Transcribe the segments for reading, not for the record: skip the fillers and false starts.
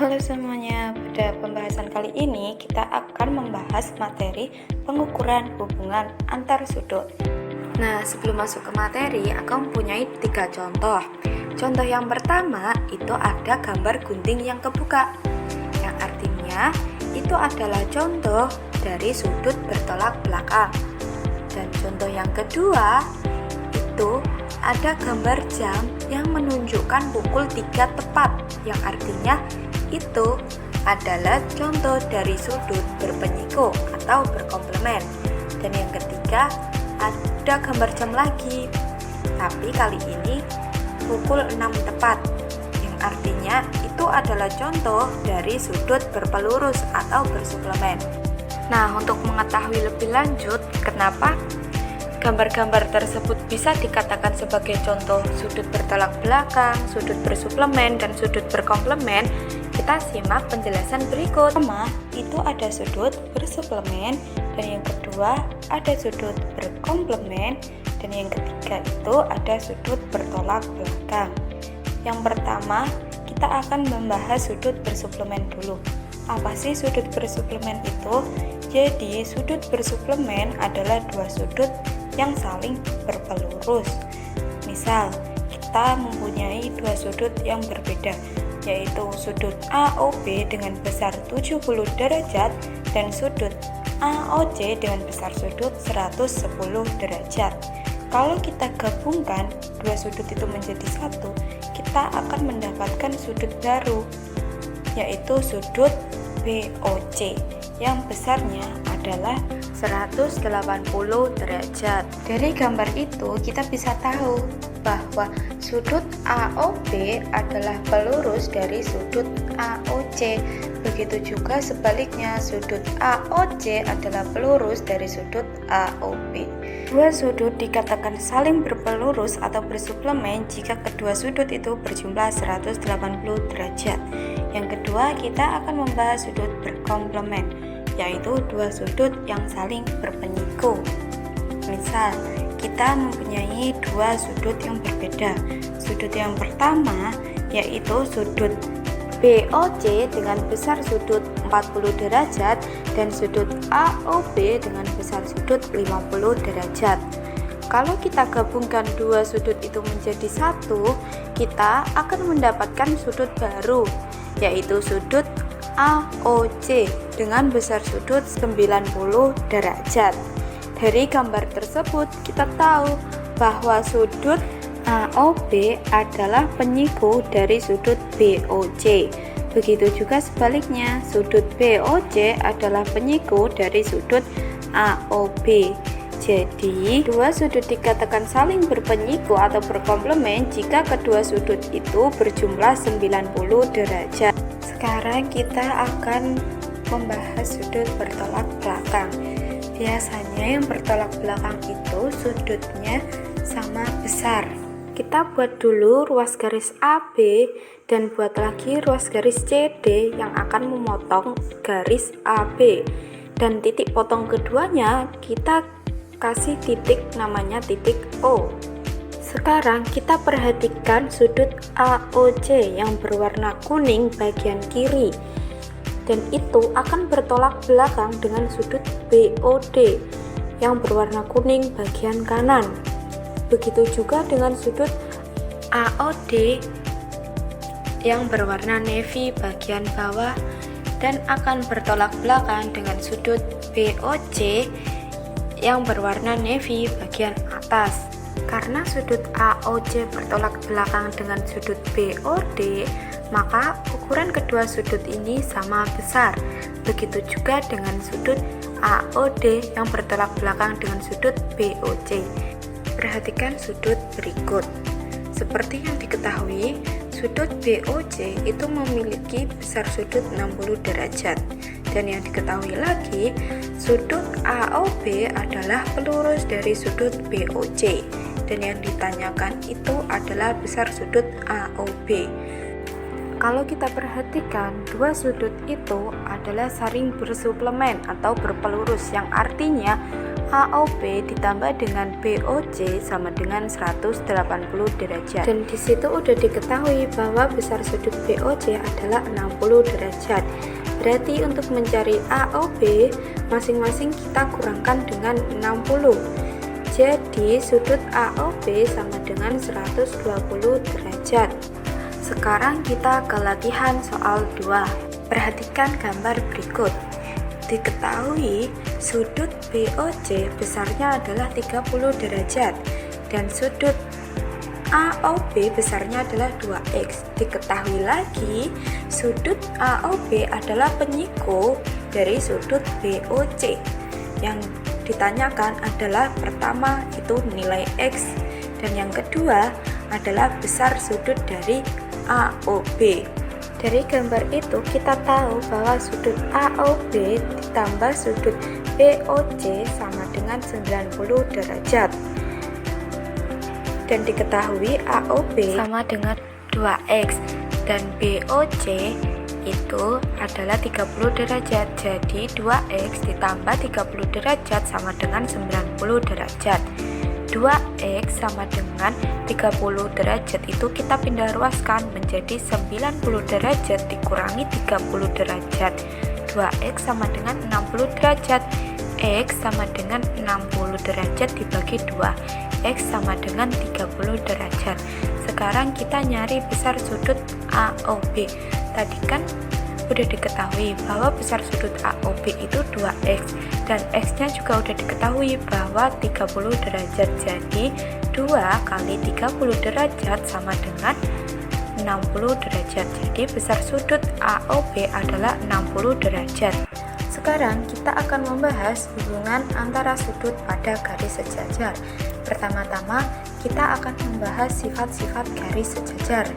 Halo semuanya, pada pembahasan kali ini kita akan membahas materi pengukuran hubungan antar sudut. Nah, sebelum masuk ke materi, aku mempunyai 3 contoh. Contoh yang pertama itu ada gambar gunting yang kebuka, yang artinya itu adalah contoh dari sudut bertolak belakang. Dan contoh yang kedua itu ada gambar jam yang menunjukkan pukul 3 tepat, yang artinya itu adalah contoh dari sudut berpenyiku atau berkomplemen. Dan yang ketiga ada gambar jam lagi, tapi kali ini pukul 6 tepat, yang artinya itu adalah contoh dari sudut berpelurus atau bersuplemen. Nah, untuk mengetahui lebih lanjut kenapa gambar-gambar tersebut bisa dikatakan sebagai contoh sudut bertolak belakang, sudut bersuplemen, dan sudut berkomplemen, kita simak penjelasan berikut. Pertama, itu ada sudut bersuplemen, dan yang kedua ada sudut berkomplemen, dan yang ketiga itu ada sudut bertolak belakang. Yang pertama, kita akan membahas sudut bersuplemen dulu. Apa sih sudut bersuplemen itu? Jadi, sudut bersuplemen adalah dua sudut yang saling berpelurus. Misal, kita mempunyai dua sudut yang berbeda, yaitu sudut AOB dengan besar 70 derajat dan sudut AOC dengan besar sudut 110 derajat. Kalau kita gabungkan dua sudut itu menjadi satu, kita akan mendapatkan sudut baru, yaitu sudut BOC yang besarnya adalah 180 derajat. Dari gambar itu kita bisa tahu bahwa sudut AOB adalah pelurus dari sudut AOC. Begitu juga sebaliknya, sudut AOC adalah pelurus dari sudut AOB. Dua sudut dikatakan saling berpelurus atau bersuplemen jika kedua sudut itu berjumlah 180 derajat. Yang kedua, kita akan membahas sudut berkomplemen, yaitu dua sudut yang saling berpenyiku. Misal, kita mempunyai dua sudut yang berbeda. Sudut yang pertama yaitu sudut BOC dengan besar sudut 40 derajat dan sudut AOB dengan besar sudut 50 derajat. Kalau kita gabungkan dua sudut itu menjadi satu, kita akan mendapatkan sudut baru, yaitu sudut AOC dengan besar sudut 90 derajat. Dari gambar tersebut kita tahu bahwa sudut AOB adalah penyiku dari sudut BOC. Begitu juga sebaliknya, sudut BOC adalah penyiku dari sudut AOB. Jadi, dua sudut dikatakan saling berpenyiku atau berkomplemen jika kedua sudut itu berjumlah 90 derajat. Sekarang kita akan membahas sudut bertolak belakang. Biasanya yang bertolak belakang itu sudutnya sama besar. Kita buat dulu ruas garis AB dan buat lagi ruas garis CD yang akan memotong garis AB. Dan titik potong keduanya kita kasih titik namanya titik O. Sekarang kita perhatikan sudut AOC yang berwarna kuning bagian kiri, dan itu akan bertolak belakang dengan sudut BOD yang berwarna kuning bagian kanan. Begitu juga dengan sudut AOD yang berwarna navy bagian bawah dan akan bertolak belakang dengan sudut BOC yang berwarna navy bagian atas. Karena sudut AOC bertolak belakang dengan sudut BOD, maka ukuran kedua sudut ini sama besar. Begitu juga dengan sudut AOD yang bertolak belakang dengan sudut BOC. Perhatikan sudut berikut. Seperti yang diketahui, sudut BOC itu memiliki besar sudut 60 derajat. Dan yang diketahui lagi, sudut AOB adalah pelurus dari sudut BOC. Dan yang ditanyakan itu adalah besar sudut AOB. kalau kita perhatikan, dua sudut itu adalah saling bersuplemen atau berpelurus, yang artinya AOB ditambah dengan BOC sama dengan 180 derajat. Dan di situ udah diketahui bahwa besar sudut BOC adalah 60 derajat. Berarti untuk mencari AOB masing-masing kita kurangkan dengan 60. Jadi sudut AOB sama dengan 120 derajat. Sekarang kita ke latihan soal 2. Perhatikan gambar berikut. Diketahui sudut BOC besarnya adalah 30 derajat dan sudut AOB besarnya adalah 2x. Diketahui lagi sudut AOB adalah penyiku dari sudut BOC. Yang ditanyakan adalah pertama itu nilai x dan yang kedua adalah besar sudut dari AOB. Dari gambar itu kita tahu bahwa sudut AOB ditambah sudut BOC sama dengan 90 derajat. Dan diketahui AOB sama dengan 2x dan BOC itu adalah 30 derajat. Jadi 2x ditambah 30 derajat sama dengan 90 derajat. 2x sama dengan 30 derajat itu kita pindah ruaskan menjadi 90 derajat dikurangi 30 derajat. 2x sama dengan 60 derajat. X sama dengan 60 derajat dibagi 2. X sama dengan 30 derajat. Sekarang kita nyari besar sudut AOB. Tadi kan udah diketahui bahwa besar sudut AOB itu 2x dan x-nya juga udah diketahui bahwa 30 derajat. Jadi 2 kali 30 derajat sama dengan 60 derajat. Jadi besar sudut AOB adalah 60 derajat. Sekarang kita akan membahas hubungan antara sudut pada garis sejajar. Pertama-tama kita akan membahas sifat-sifat garis sejajar.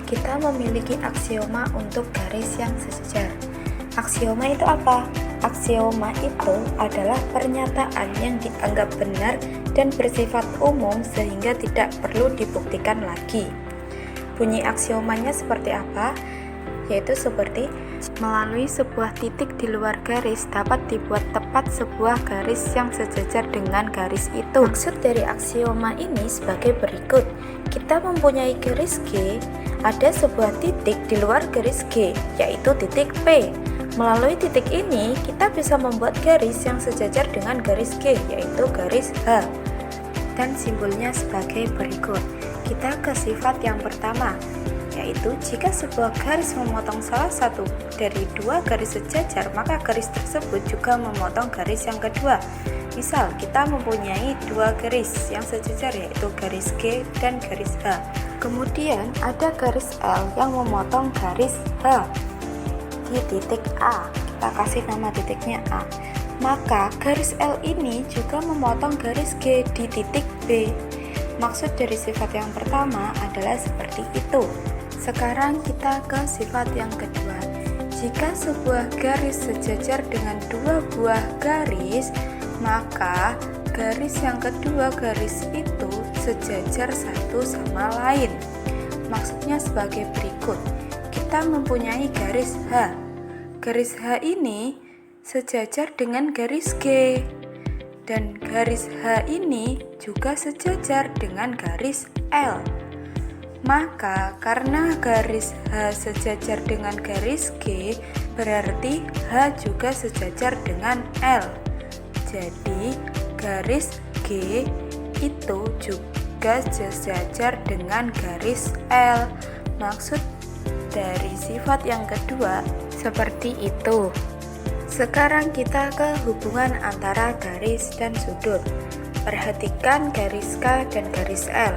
Kita memiliki aksioma untuk garis yang sejajar. Aksioma itu apa? Aksioma itu adalah pernyataan yang dianggap benar dan bersifat umum sehingga tidak perlu dibuktikan lagi. Bunyi aksiomanya seperti apa? Yaitu seperti melalui sebuah titik di luar garis dapat dibuat tepat sebuah garis yang sejajar dengan garis itu. Maksud dari aksioma ini sebagai berikut. Kita mempunyai garis G, ada sebuah titik di luar garis G, yaitu titik P. Melalui titik ini, kita bisa membuat garis yang sejajar dengan garis G, yaitu garis H. Dan simbolnya sebagai berikut. Kita ke sifat yang pertama, yaitu jika sebuah garis memotong salah satu dari dua garis sejajar, maka garis tersebut juga memotong garis yang kedua. Misal, kita mempunyai dua garis yang sejajar, yaitu garis G dan garis H. Kemudian ada garis L yang memotong garis H di titik A. Kita kasih nama titiknya A. Maka garis L ini juga memotong garis G di titik B. Maksud dari sifat yang pertama adalah seperti itu. Sekarang kita ke sifat yang kedua. Jika sebuah garis sejajar dengan dua buah garis, maka garis yang kedua garis itu sejajar satu sama lain. Maksudnya sebagai berikut. Kita mempunyai garis H. Garis H ini sejajar dengan garis G. Dan garis H ini juga sejajar dengan garis L. Maka karena garis H sejajar dengan garis G, berarti H juga sejajar dengan L. Jadi garis G itu juga sejajar dengan garis L. Maksud dari sifat yang kedua seperti itu. Sekarang kita ke hubungan antara garis dan sudut. Perhatikan garis K dan garis L.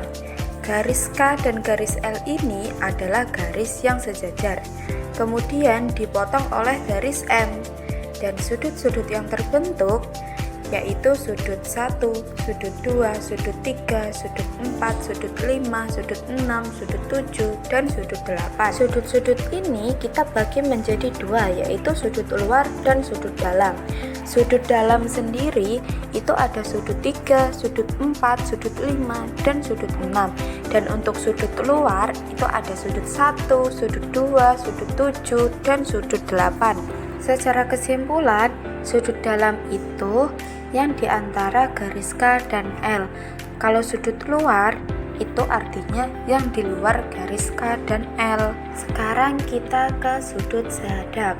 Garis K dan garis L ini adalah garis yang sejajar, kemudian dipotong oleh garis M, dan sudut-sudut yang terbentuk yaitu sudut 1, sudut 2, sudut 3, sudut 4, sudut 5, sudut 6, sudut 7, dan sudut 8. Sudut-sudut ini kita bagi menjadi dua, yaitu sudut luar dan sudut dalam. Sudut dalam sendiri itu ada sudut 3, sudut 4, sudut 5, dan sudut 6. Dan untuk sudut luar itu ada sudut 1, sudut 2, sudut 7, dan sudut 8. Secara kesimpulan, sudut dalam itu yang diantara garis K dan L. Kalau sudut luar itu artinya yang di luar garis K dan L. Sekarang kita ke sudut sehadap.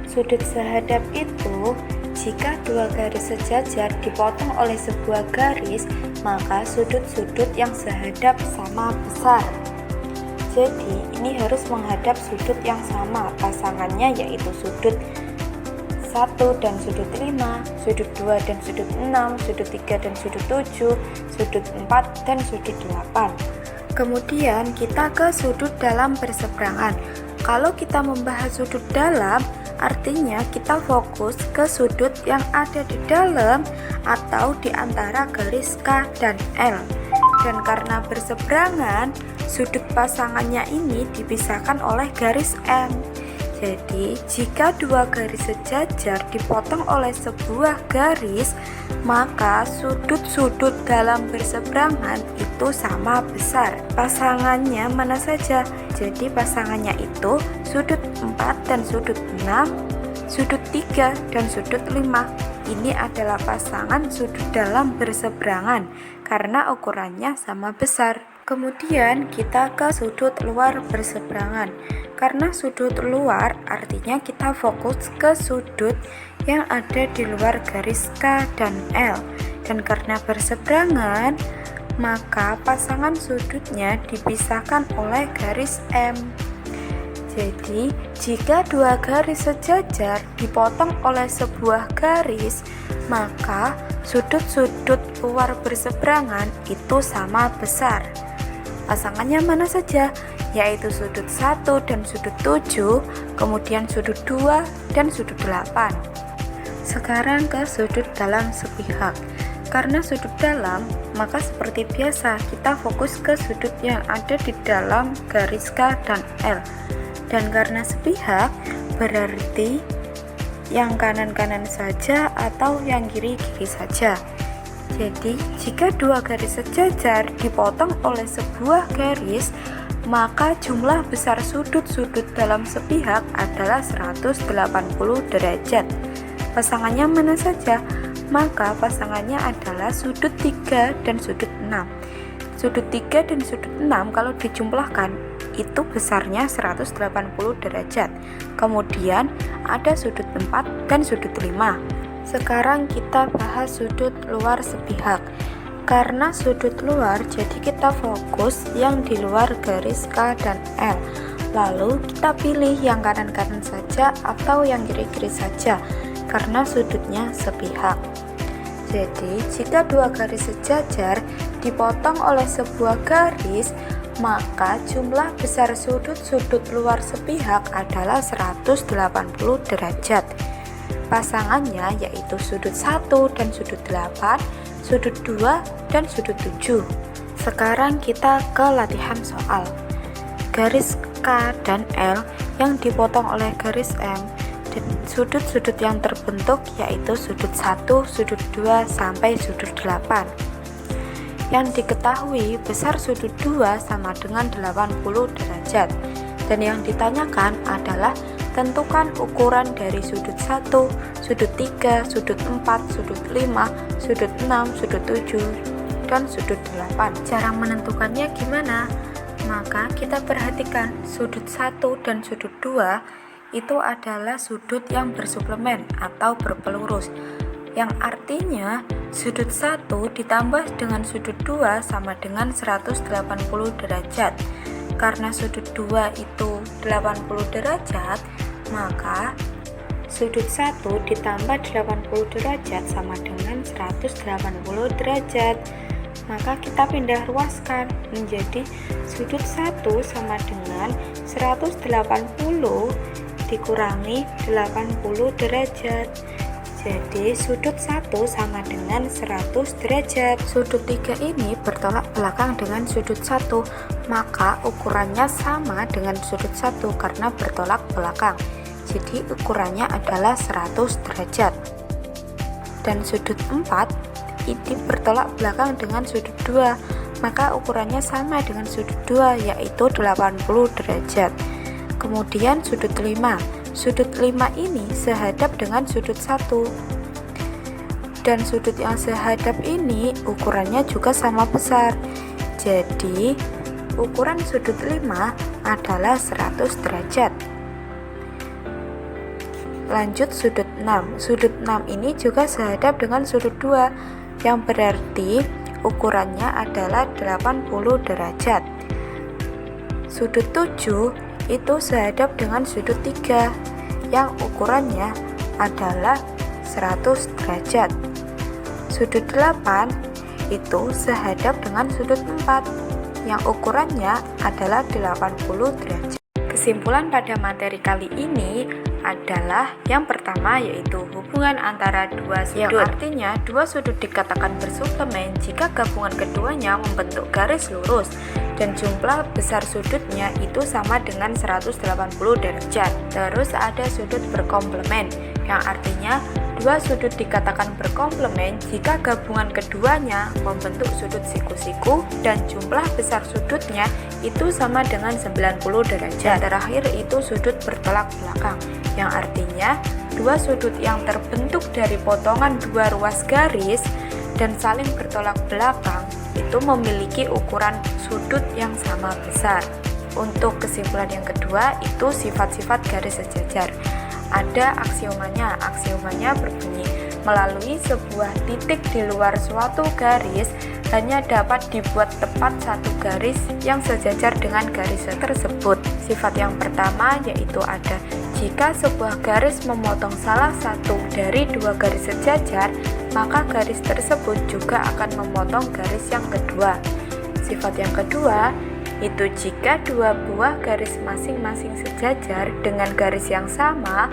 Sudut sehadap itu jika dua garis sejajar dipotong oleh sebuah garis, maka sudut-sudut yang sehadap sama besar. Jadi ini harus menghadap sudut yang sama, pasangannya yaitu sudut 1 dan sudut 5, sudut 2 dan sudut 6, sudut 3 dan sudut 7, sudut 4 dan sudut 8. Kemudian kita ke sudut dalam berseberangan. Kalau kita membahas sudut dalam, artinya kita fokus ke sudut yang ada di dalam atau di antara garis K dan L. Dan karena berseberangan, sudut pasangannya ini dipisahkan oleh garis M. Jadi, jika dua garis sejajar dipotong oleh sebuah garis, maka sudut-sudut dalam berseberangan itu sama besar. Pasangannya mana saja? Jadi, pasangannya itu sudut 4 dan sudut 6, sudut 3 dan sudut 5. Ini adalah pasangan sudut dalam berseberangan karena ukurannya sama besar. Kemudian kita ke sudut luar berseberangan. Karena sudut luar artinya kita fokus ke sudut yang ada di luar garis K dan L. Dan karena berseberangan, maka pasangan sudutnya dipisahkan oleh garis M. Jadi, jika dua garis sejajar dipotong oleh sebuah garis, maka sudut-sudut luar berseberangan itu sama besar. Pasangannya mana saja? Yaitu sudut 1 dan sudut 7, kemudian sudut 2 dan sudut 8. Sekarang ke sudut dalam sepihak. Karena sudut dalam, maka seperti biasa kita fokus ke sudut yang ada di dalam garis K dan L. Dan karena sepihak, berarti yang kanan-kanan saja atau yang kiri-kiri saja. Jadi, jika dua garis sejajar dipotong oleh sebuah garis, maka jumlah besar sudut-sudut dalam sepihak adalah 180 derajat. Pasangannya mana saja? Maka pasangannya adalah sudut 3 dan sudut 6. Sudut 3 dan sudut 6 kalau dijumlahkan itu besarnya 180 derajat. Kemudian ada sudut 4 dan sudut 5. Sekarang kita bahas sudut luar sepihak. Karena sudut luar, jadi kita fokus yang di luar garis K dan L. Lalu kita pilih yang kanan-kanan saja atau yang kiri-kiri saja, karena sudutnya sepihak. Jadi, jika dua garis sejajar dipotong oleh sebuah garis, maka jumlah besar sudut-sudut luar sepihak adalah 180 derajat. Pasangannya yaitu sudut 1 dan sudut 8, sudut 2 dan sudut 7. Sekarang kita ke latihan soal. Garis K dan L yang dipotong oleh garis M dan sudut-sudut yang terbentuk yaitu sudut 1, sudut 2 sampai sudut 8. Yang diketahui besar sudut 2 sama dengan 80 derajat. Dan yang ditanyakan adalah tentukan ukuran dari sudut 1, sudut 3, sudut 4, sudut 5, sudut 6, sudut 7, dan sudut 8. Cara menentukannya gimana? Maka kita perhatikan sudut 1 dan sudut 2 itu adalah sudut yang bersuplemen atau berpelurus. Yang artinya sudut 1 ditambah dengan sudut 2 sama dengan 180 derajat. Karena sudut 2 itu 80 derajat, maka sudut 1 ditambah 80 derajat sama dengan 180 derajat. Maka kita pindah ruaskan menjadi sudut 1 sama dengan 180 dikurangi 80 derajat. Jadi sudut 1 sama dengan 100 derajat. Sudut 3 ini bertolak belakang dengan sudut 1, maka ukurannya sama dengan sudut 1 karena bertolak belakang. Jadi ukurannya adalah 100 derajat. dan sudut 4 ini bertolak belakang dengan sudut 2, maka ukurannya sama dengan sudut 2, yaitu 80 derajat. Kemudian sudut 5. Sudut 5 ini sehadap dengan sudut 1. Dan sudut yang sehadap ini ukurannya juga sama besar. Jadi, ukuran sudut 5 adalah 100 derajat. Lanjut sudut 6. Sudut 6 ini juga sehadap dengan sudut 2, yang berarti ukurannya adalah 80 derajat. Sudut 7 itu sehadap dengan sudut 3, yang ukurannya adalah 100 derajat. Sudut 8 itu sehadap dengan sudut 4, yang ukurannya adalah 80 derajat. Kesimpulan pada materi kali ini adalah yang pertama, yaitu hubungan antara dua sudut, yang artinya dua sudut dikatakan bersuplemen jika gabungan keduanya membentuk garis lurus dan jumlah besar sudutnya itu sama dengan 180 derajat. Terus ada sudut berkomplemen, yang artinya dua sudut dikatakan berkomplemen jika gabungan keduanya membentuk sudut siku-siku dan jumlah besar sudutnya itu sama dengan 90 derajat. Terakhir itu sudut bertolak belakang, yang artinya dua sudut yang terbentuk dari potongan dua ruas garis dan saling bertolak belakang itu memiliki ukuran sudut yang sama besar. Untuk kesimpulan yang kedua itu sifat-sifat garis sejajar. Ada aksiomanya. Aksiomanya berbunyi, melalui sebuah titik di luar suatu garis hanya dapat dibuat tepat satu garis yang sejajar dengan garis tersebut. Sifat yang pertama yaitu ada, jika sebuah garis memotong salah satu dari dua garis sejajar, maka garis tersebut juga akan memotong garis yang kedua. Sifat yang kedua itu jika dua buah garis masing-masing sejajar dengan garis yang sama,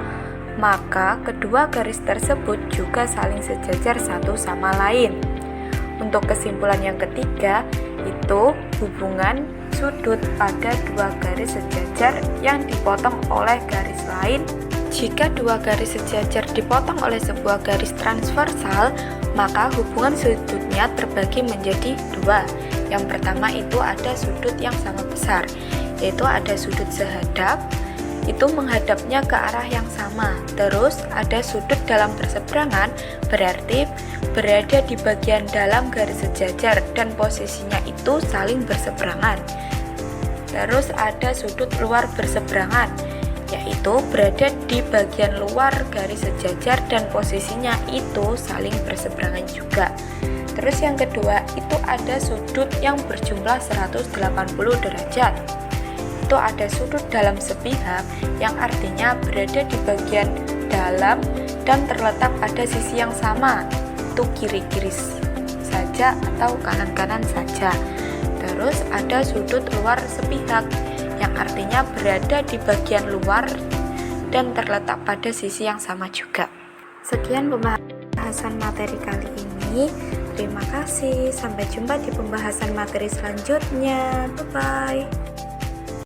maka kedua garis tersebut juga saling sejajar satu sama lain. Untuk kesimpulan yang ketiga itu hubungan sudut pada dua garis sejajar yang dipotong oleh garis lain. Jika dua garis sejajar dipotong oleh sebuah garis transversal, maka hubungan sudutnya terbagi menjadi dua. Yang pertama itu ada sudut yang sama besar, yaitu ada sudut sehadap, itu menghadapnya ke arah yang sama. Terus ada sudut dalam berseberangan, berarti berada di bagian dalam garis sejajar dan posisinya itu saling berseberangan. Terus ada sudut luar berseberangan, yaitu berada di bagian luar garis sejajar dan posisinya itu saling berseberangan juga. Terus yang kedua itu ada sudut yang berjumlah 180 derajat. Itu ada sudut dalam sepihak yang artinya berada di bagian dalam dan terletak pada sisi yang sama, itu kiri-kiri saja atau kanan-kanan saja. Terus ada sudut luar sepihak yang artinya berada di bagian luar dan terletak pada sisi yang sama juga. Sekian pembahasan materi kali ini. Terima kasih, sampai jumpa di pembahasan materi selanjutnya. Bye-bye.